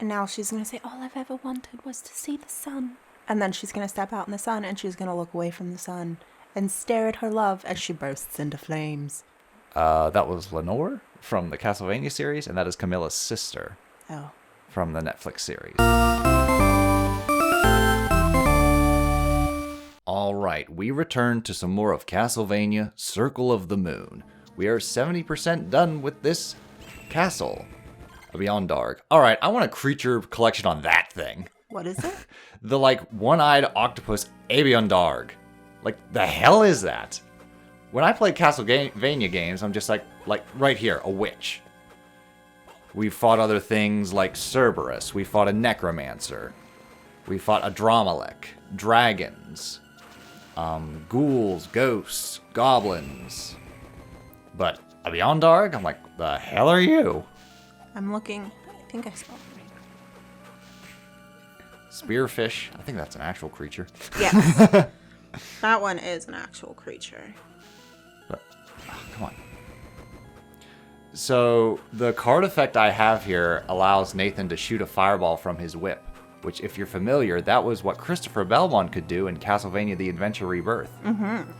And now she's going to say, all I've ever wanted was to see the sun. And then she's going to step out in the sun and she's going to look away from the sun and stare at her love as she bursts into flames. That was Lenore from the Castlevania series, and that is Camilla's sister. Oh. From the Netflix series. All right, we return to some more of Castlevania Circle of the Moon. We are 70% done with this castle. Beyond Dark. All right, I want a creature collection on that thing. What is it? The, one-eyed octopus Beyond Dark. The hell is that? When I play Castlevania games, I'm just like right here, a witch. We fought other things like Cerberus. We fought a necromancer. We fought a Dromalek. Dragons. Ghouls, ghosts, goblins. But Beyond Dark, I'm like, the hell are you? I'm looking. I think I saw it. Spearfish. I think that's an actual creature. Yes. That one is an actual creature. But, come on. So, the card effect I have here allows Nathan to shoot a fireball from his whip. Which, if you're familiar, that was what Christopher Belmont could do in Castlevania The Adventure Rebirth. Mm-hmm.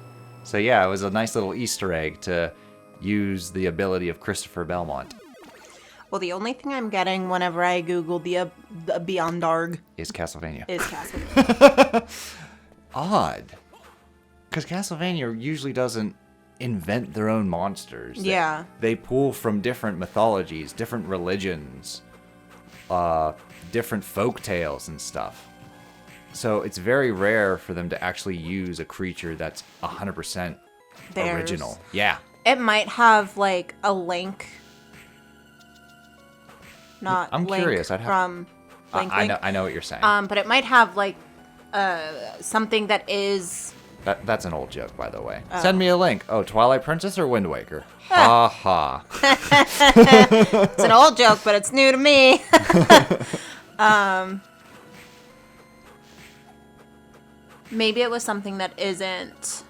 So yeah, it was a nice little Easter egg to use the ability of Christopher Belmont. Well, the only thing I'm getting whenever I Google the Beyond Dark is Castlevania. Odd. Because Castlevania usually doesn't invent their own monsters. Yeah. They pull from different mythologies, different religions, different folk tales and stuff. So it's very rare for them to actually use a creature that's 100% original. Yeah. It might have a link. Not I'm link curious. from Link. I know what you're saying. But it might have something that is. That's an old joke, by the way. Oh. Send me a link. Oh, Twilight Princess or Wind Waker? Ha ha. It's an old joke, but it's new to me. Maybe it was something that isn't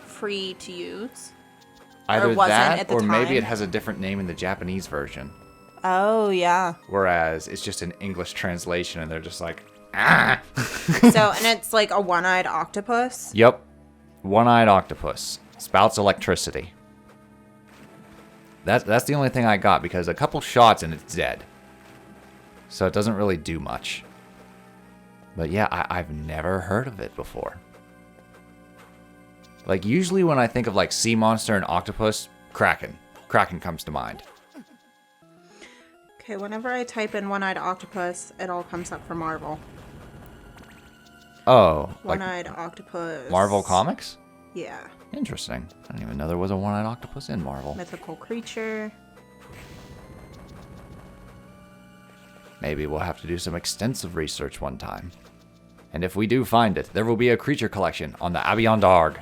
free to use. Either that, or maybe it has a different name in the Japanese version. Oh, yeah. Whereas it's just an English translation, and they're just like, ah! And it's like a one-eyed octopus? Yep. One-eyed octopus. Spouts electricity. That's the only thing I got, because a couple shots and it's dead. So it doesn't really do much. But yeah, I've never heard of it before. Usually when I think of sea monster and octopus, Kraken. Kraken comes to mind. Okay, whenever I type in one-eyed octopus, it all comes up for Marvel. Oh. One-eyed octopus. Marvel Comics? Yeah. Interesting. I didn't even know there was a one-eyed octopus in Marvel. Mythical creature. Maybe we'll have to do some extensive research one time. And if we do find it, there will be a creature collection on the Beyond Dark.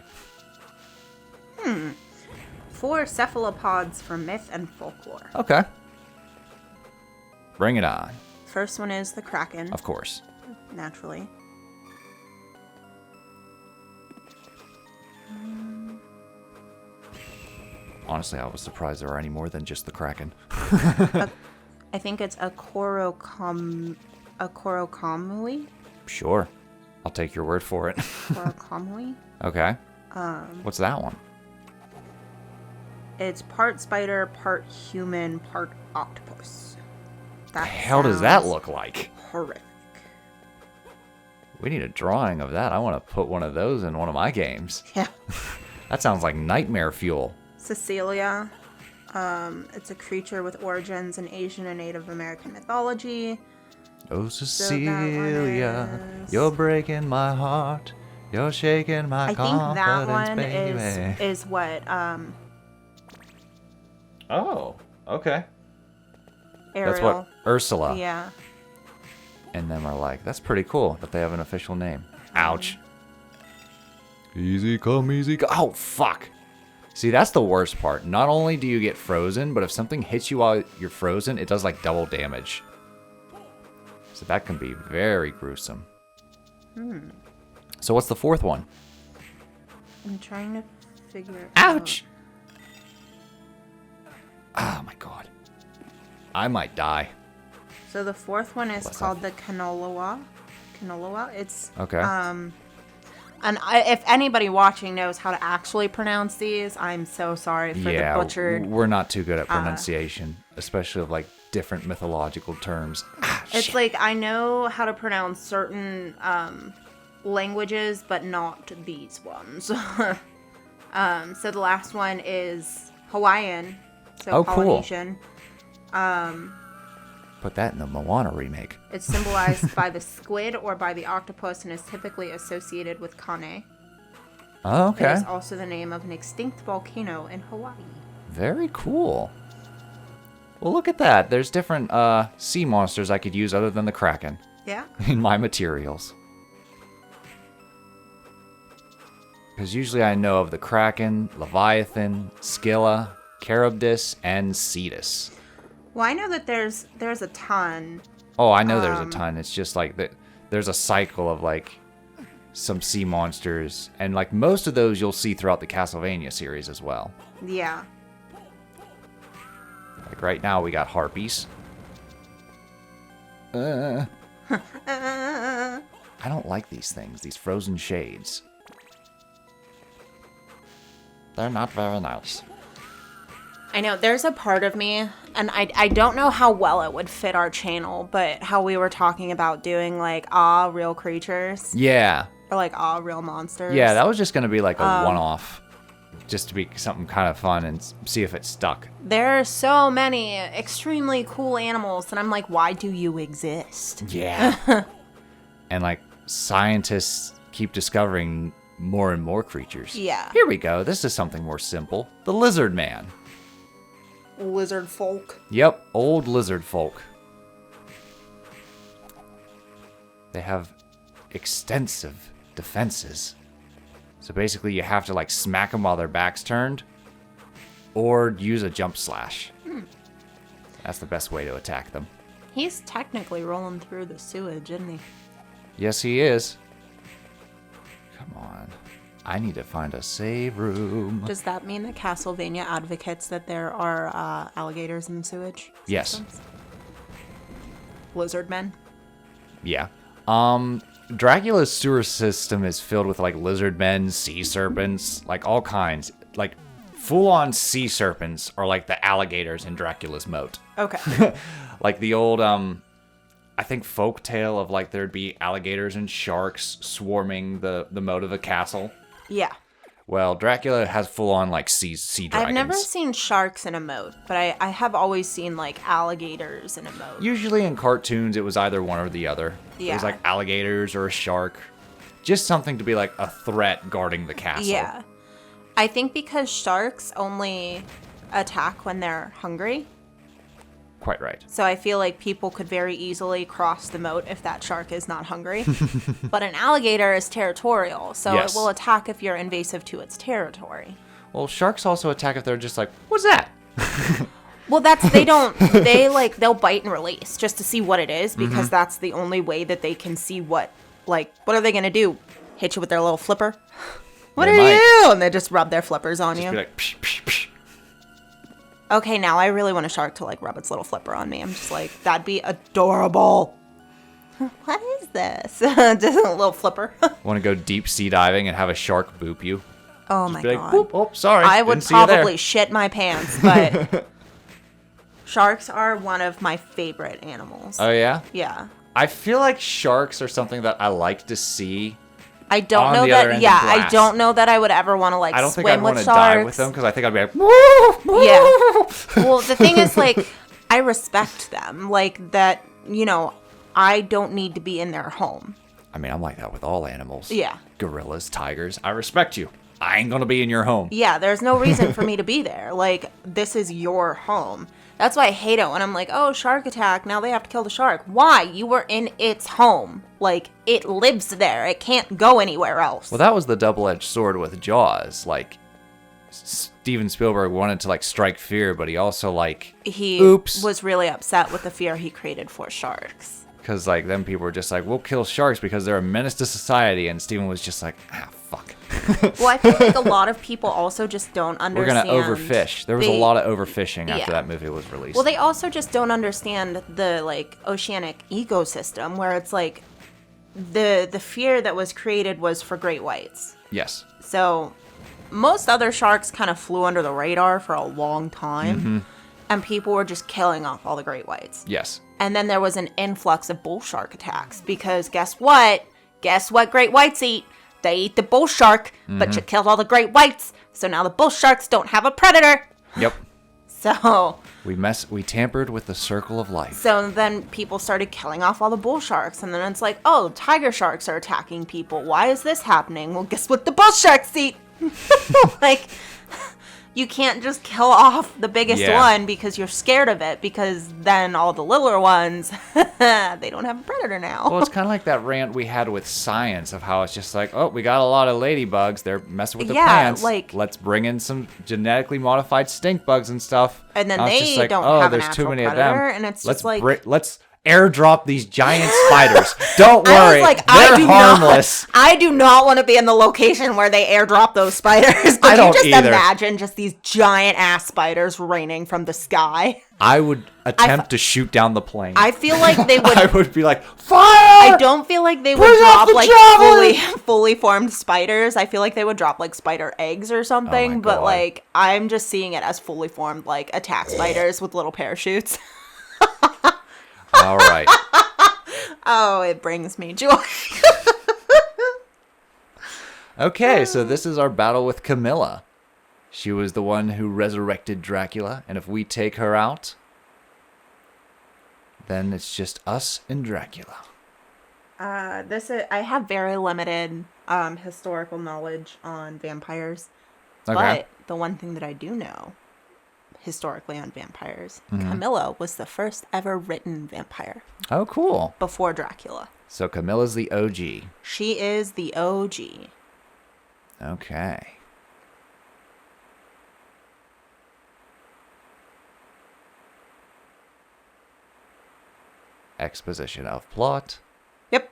4 cephalopods from myth and folklore. Okay. Bring it on. First one is the Kraken. Of course. Naturally. Honestly, I was surprised there were any more than just the Kraken. I think it's a Korokamui? Sure. I'll take your word for it. Korokamui? Okay. What's that one? It's part spider, part human, part octopus. The hell does that look like? Horrific. We need a drawing of that. I want to put one of those in one of my games. Yeah. That sounds like nightmare fuel. Cecilia. It's a creature with origins in Asian and Native American mythology. Oh, Cecilia, you're breaking my heart. You're shaking my confidence, baby. I think that one is what, Oh, okay. Ariel. That's what Ursula. Yeah. And then we're like, that's pretty cool that they have an official name. Ouch. Easy come, easy go. Oh, fuck. See, that's the worst part. Not only do you get frozen, but if something hits you while you're frozen, it does double damage. So that can be very gruesome. So what's the fourth one? I'm trying to figure it Ouch! Oh my god. I might die. So the fourth one is What's called the Canoloa. Canoloa. It's Okay. if anybody watching knows how to actually pronounce these, I'm so sorry for the butchered. We're not too good at pronunciation, especially of like different mythological terms. It's Shit. like I know how to pronounce certain languages, but not these ones. So the last one is Hawaiian, so Oh, cool. Polynesian. Put that in the Moana remake. It's symbolized by the squid or by the octopus and is typically associated with Kane. Oh, It okay. is also the name of an extinct volcano in Hawaii. Very cool. Well, look at that. There's different sea monsters I could use other than the Kraken Yeah. in my materials. Because usually I know of the Kraken, Leviathan, Scylla, Charybdis, and Cetus. Well, I know that there's a ton. Oh, I know there's a ton. It's just like there's a cycle of like some sea monsters, and like most of those you'll see throughout the Castlevania series as well. Yeah. Like right now we got harpies. I don't like these things, these frozen shades. They're not very nice. I know, there's a part of me, and I don't know how well it would fit our channel, but how we were talking about doing, like, real creatures, Yeah. or, like, real monsters. Yeah, that was just going to be like a one-off. Just to be something kind of fun and see if it stuck. There are so many extremely cool animals, and I'm like, why do you exist? Yeah. And, like, scientists keep discovering more and more creatures. Yeah. Here we go. This is something more simple. The lizard man. Lizard folk. Yep, old lizard folk. They have extensive defenses. So basically you have to like smack them while their back's turned or use a jump slash. That's the best way to attack them. He's technically rolling through the sewage, isn't he? Yes, he is. Come on. I need to find a save room. Does that mean that Castlevania advocates that there are alligators in sewage Yes. systems? Lizard men? Yeah. Dracula's sewer system is filled with like lizard men, sea serpents, like all kinds. Like full-on sea serpents are like the alligators in Dracula's moat. Okay. Like the old I think folk tale of like there'd be alligators and sharks swarming the moat of a castle. Yeah. Well, Dracula has full-on like sea dragons. I've never seen sharks in a moat, but I have always seen like alligators in a moat. Usually in cartoons, it was either one or the other. It Yeah. was like alligators or a shark. Just something to be like a threat guarding the castle. Yeah. I think because sharks only attack when they're hungry. Quite right. So I feel like people could very easily cross the moat if that shark is not hungry. But an alligator is territorial, so Yes. it will attack if you're invasive to its territory. Well, sharks also attack if they're just like, what's that? Well, they'll bite and release just to see what it is, because that's the only way that they can see what are they going to do? Hit you with their little flipper? What They are might. you? And they just rub their flippers on Just you. be like, psh, psh, psh. Okay, now I really want a shark to rub its little flipper on me. I'm just like, that'd be adorable. What is this? Just a little flipper. Want to go deep sea diving and have a shark boop you? Oh my Be like, god. boop, oh, sorry. I would didn't see you there." probably shit my pants, but sharks are one of my favorite animals. Oh, yeah? Yeah. I feel like sharks are something that I like to see. I don't On know the other that. end of Yeah, I glass. don't know that I would ever want to I don't swim think I'd with want to sharks. dive with them because I think I'd be like, Yeah. Well, the thing is, I respect them. Like that, I don't need to be in their home. I mean, I'm like that with all animals. Yeah. Gorillas, tigers. I respect you. I ain't gonna be in your home. Yeah, there's no reason for me to be there. Like, this is your home. That's why I hate it when I'm like, oh, shark attack, now they have to kill the shark. Why? You were in its home. Like, it lives there. It can't go anywhere else. Well, that was the double-edged sword with Jaws. Like, Steven Spielberg wanted to, strike fear, but he also, he oops. was really upset with the fear he created for sharks. Because, like, then people were just like, we'll kill sharks because they're a menace to society. And Steven was just like, fuck. Well, I feel like a lot of people also just don't We're going understand. to overfish. There was a lot of overfishing after that movie was released. Well, they also just don't understand the, like, oceanic ecosystem, where it's like the fear that was created was for great whites. Yes. So most other sharks kind of flew under the radar for a long time, and people were just killing off all the great whites. Yes. And then there was an influx of bull shark attacks because guess what? Guess what great whites eat? They eat the bull shark, but you killed all the great whites, so now the bull sharks don't have a predator. Yep. So we tampered with the circle of life. So then people started killing off all the bull sharks, and then it's like, oh, tiger sharks are attacking people. Why is this happening? Well, guess what the bull sharks eat? Like, you can't just kill off the biggest one because you're scared of it, because then all the littler ones, they don't have a predator now. Well, it's kind of like that rant we had with science of how it's just like, oh, we got a lot of ladybugs. They're messing with the plants. Like, let's bring in some genetically modified stink bugs and stuff. And then it's they just like, don't oh, have there's an too actual many predator, of them. and it's just like... let's airdrop these giant spiders. Don't worry. I was like, they're harmless. I do not want to be in the location where they airdrop those spiders. I don't you just either. imagine just these giant ass spiders raining from the sky? I would attempt to shoot down the plane. I feel like they would. I would be like, fire! I don't feel like they would Bring out drop the like javelin! fully formed spiders. I feel like they would drop like spider eggs or something. Oh my but God. like, I'm just seeing it as fully formed like attack spiders with little parachutes. All right. Oh, it brings me joy. Okay, so this is our battle with Camilla. She was the one who resurrected Dracula, and if we take her out, then it's just us and Dracula. I have very limited historical knowledge on vampires. Okay. But the one thing that I do know historically on vampires, Camilla was the first ever written vampire Oh, cool. before Dracula. So Camilla's the OG. She is the OG. Okay. Exposition of plot. Yep.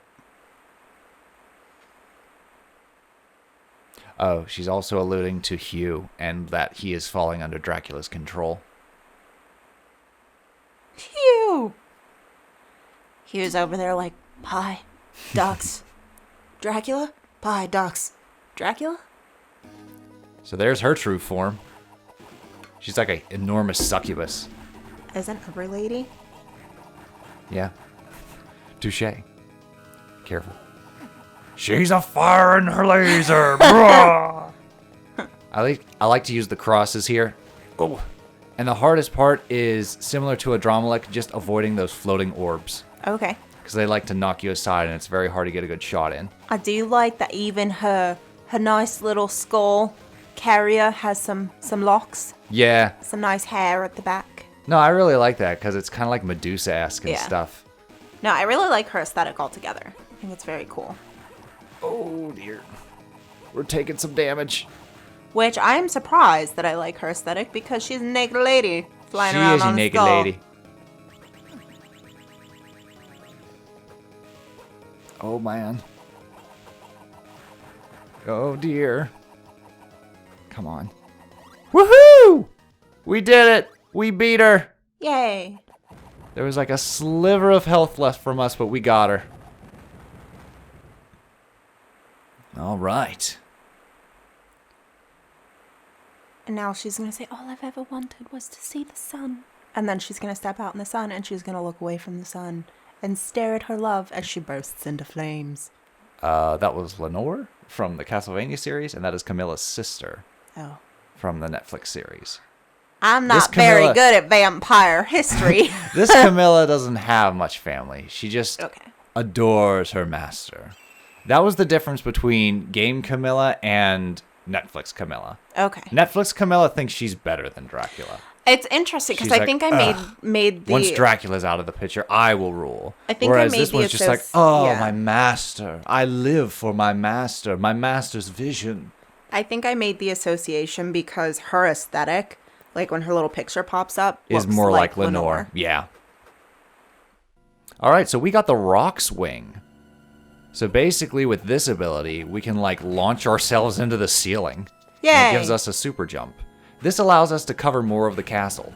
Oh, she's also alluding to Hugh and that he is falling under Dracula's control. Hugh! Hugh's over there like, pie, ducks. Dracula? Pie, ducks. Dracula? So there's her true form. She's like an enormous succubus. Isn't every lady? Yeah. Touche. Careful. She's a fire in her laser. I like to use the crosses here. Oh. And the hardest part is similar to a Dramalik, just avoiding those floating orbs. Okay. Because they like to knock you aside and it's very hard to get a good shot in. I do like that even her nice little skull carrier has some locks. Yeah. Some nice hair at the back. No, I really like that because it's kind of like Medusa-esque and stuff. No, I really like her aesthetic altogether. I think it's very cool. Oh, dear. We're taking some damage. Which I'm surprised that I like her aesthetic because she's a naked lady flying She around is a on a naked skull. lady. Oh, man. Oh, dear. Come on. Woohoo! We did it! We beat her! Yay. There was like a sliver of health left from us, but we got her. All right. And now she's going to say, all I've ever wanted was to see the sun. And then she's going to step out in the sun and she's going to look away from the sun and stare at her love as she bursts into flames. That was Lenore from the Castlevania series, and that is Camilla's sister Oh. from the Netflix series. I'm This not very Camilla- good at vampire history. This Camilla doesn't have much family. She just Okay. adores her master. That was the difference between game Camilla and Netflix Camilla. Okay. Netflix Camilla thinks she's better than Dracula. It's interesting because She's I like, think I made the... Once Dracula's out of the picture, I will rule. I think Whereas I made this the one's just like, oh, yeah. my master. I live for my master's vision. I think I made the association because her aesthetic, like when her little picture pops up, Is looks more like Lenore. Yeah. All right, so we got the rock swing. So basically with this ability, we can like launch ourselves into the ceiling. Yay! And it gives us a super jump. This allows us to cover more of the castle.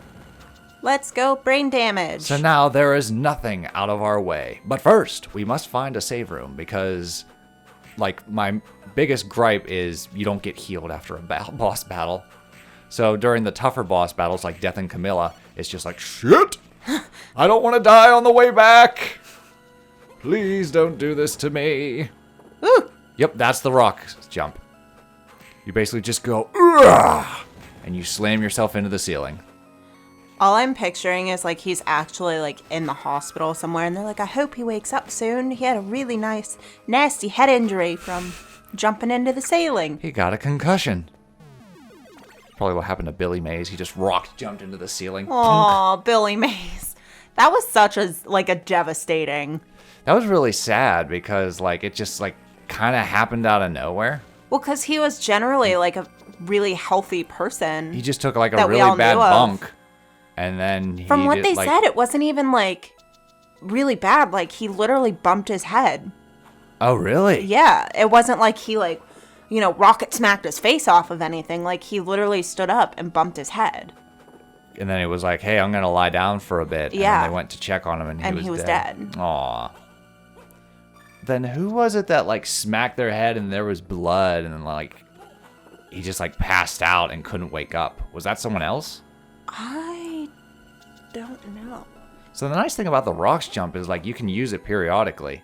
Let's go brain damage. So now there is nothing out of our way. But first, we must find a save room because like my biggest gripe is you don't get healed after a boss battle. So during the tougher boss battles like Death and Camilla, it's just like, shit! I don't want to die on the way back! Please don't do this to me. Ooh. Yep, that's the rock jump. You basically just go, "Ugh!" and you slam yourself into the ceiling. All I'm picturing is like he's actually like in the hospital somewhere and they're like, I hope he wakes up soon. He had a really nice, nasty head injury from jumping into the ceiling. He got a concussion. Probably what happened to Billy Mays. He just jumped into the ceiling. Aw, Billy Mays. That was such a devastating. That was really sad because like it just like kind of happened out of nowhere. Well, because he was generally like a really healthy person. He just took like a that we really all bad knew of. bump. And then From what they said, it wasn't even like really bad. Like he literally bumped his head. Oh, really? Yeah. It wasn't like he like, rocket smacked his face off of anything. Like he literally stood up and bumped his head. And then it was like, hey, I'm going to lie down for a bit. Yeah. And then they went to check on him and he was dead. Aw. Then who was it that like smacked their head and there was blood and then like he just like passed out and couldn't wake up? Was that someone else? I don't know. So the nice thing about the rocks jump is like you can use it periodically.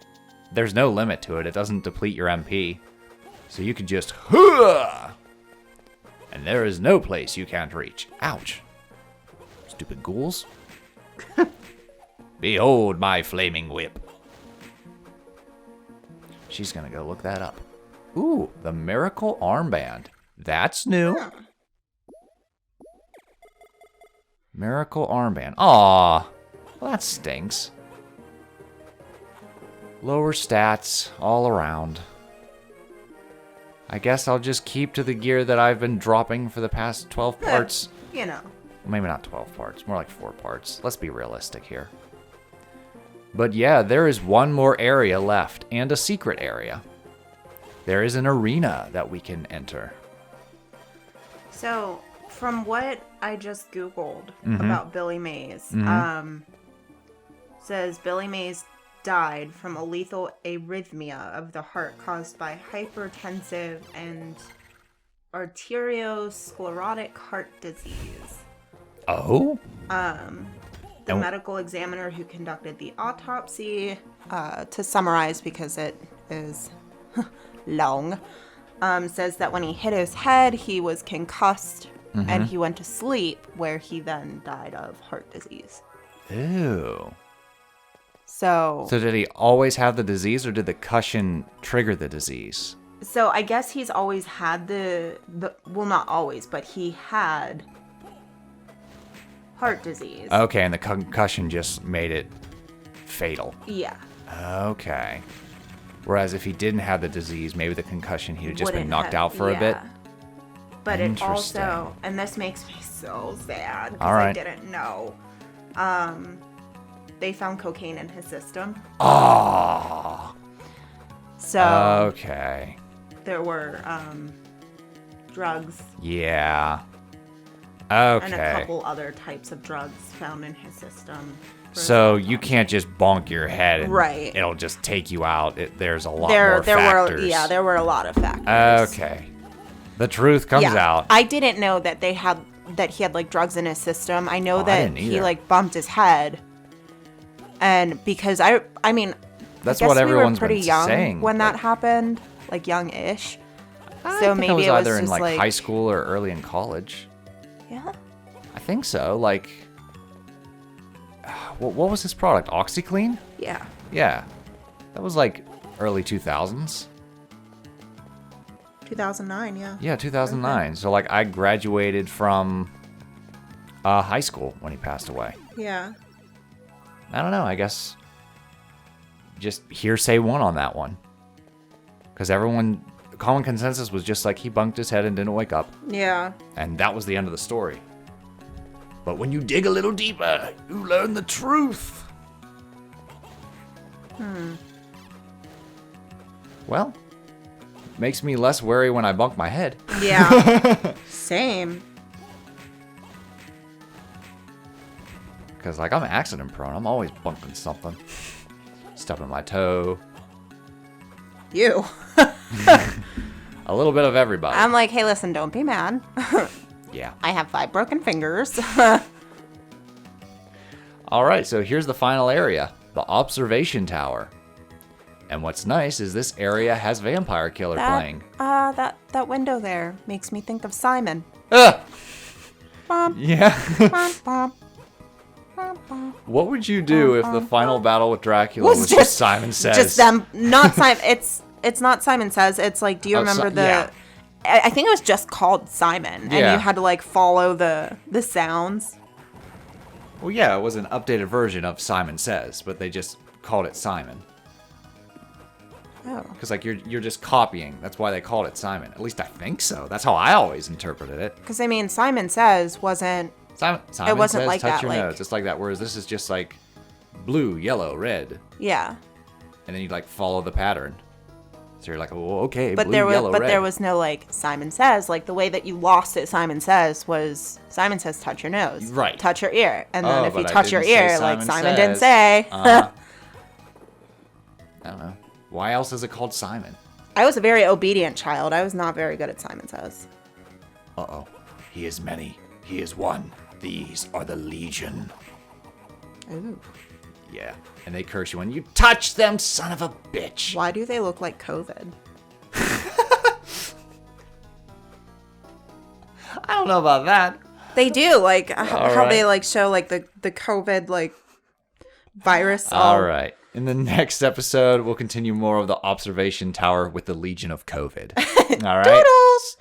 There's no limit to it. It doesn't deplete your MP. So you can just Hooah! And there is no place you can't reach. Ouch. Stupid ghouls. Behold my flaming whip. She's gonna go look that up. Ooh, the miracle armband. That's new. Miracle armband. Aw, well, that stinks. Lower stats all around. I guess I'll just keep to the gear that I've been dropping for the past 12 parts. Maybe not 12 parts, more like 4 parts. Let's be realistic here. But yeah, there is one more area left, and a secret area. There is an arena that we can enter. So, from what I just Googled about Billy Mays, says Billy Mays died from a lethal arrhythmia of the heart caused by hypertensive and arteriosclerotic heart disease. Oh? The medical examiner who conducted the autopsy, to summarize because it is long, says that when he hit his head, he was concussed and he went to sleep, where he then died of heart disease. Ew. So did he always have the disease, or did the concussion trigger the disease? So I guess he's always had well, not always, but he had heart disease. Okay, and the concussion just made it fatal. Yeah. Okay. Whereas if he didn't have the disease, maybe the concussion, he'd have just been knocked out for a bit. But it also, and this makes me so sad because I didn't know. They found cocaine in his system. Oh. So. Okay. There were drugs. Yeah. Okay. And a couple other types of drugs found in his system. So you can't just bonk your head and right. It'll just take you out. There's a lot more factors. There were a lot of factors. Okay. The truth comes out. I didn't know that he had like drugs in his system. I know that he like bumped his head. And because I mean, that's I guess what everyone's we were pretty been young saying when that happened, like young-ish. So maybe it was either in like high school or early in college. Yeah. I think so. Like, what was his product? OxyClean? Yeah. Yeah. That was like early 2000s. 2009, yeah. Yeah, 2009. Okay. So like I graduated from high school when he passed away. Yeah. I don't know. I guess just hearsay one on that one. Because common consensus was just like he bunked his head and didn't wake up. Yeah. And that was the end of the story. But when you dig a little deeper, you learn the truth. Well, makes me less wary when I bunk my head. Yeah. Same. Because, like, I'm accident prone. I'm always bunking something. Stubbing my toe. You. A little bit of everybody. I'm like, hey, listen, don't be mad. Yeah. I have 5 broken fingers. All right, so here's the final area, the observation tower. And what's nice is this area has Vampire Killer playing. That window there makes me think of Simon. Ah! Bum, Yeah. bum, bum. Bum, bum. What would you do if the final battle with Dracula was just Simon Says? Just them, not Simon. It's not Simon Says. It's like, do you remember the? Yeah. I think it was just called Simon, and Yeah. you had to like follow the sounds. Well, yeah, it was an updated version of Simon Says, but they just called it Simon. Oh. Because, like, you're just copying. That's why they called it Simon. At least I think so. That's how I always interpreted it. Because I mean, Simon Says wasn't. Simon wasn't Says, like touch that, your like- nose. Just like that. Whereas this is just like blue, yellow, red. Yeah. And then you like follow the pattern. So you're like, oh, okay, But blue, there was, yellow, red. there was no like Simon Says. Like the way that you lost it, Simon Says was Simon Says touch your nose, Right. Touch your ear, and then Oh, if you but I touch your didn't say ear, like Simon Simon didn't Says. say. I don't know. Why else is it called Simon? I was a very obedient child. I was not very good at Simon Says. Uh-oh. He is many. He is one. These are the Legion. Ooh. Yeah. And they curse you when you touch them, son of a bitch. Why do they look like COVID? I don't know about that. They do, like how right. they like show like the COVID like virus. All right. In the next episode, we'll continue more of the observation tower with the Legion of COVID. All right. Doodles.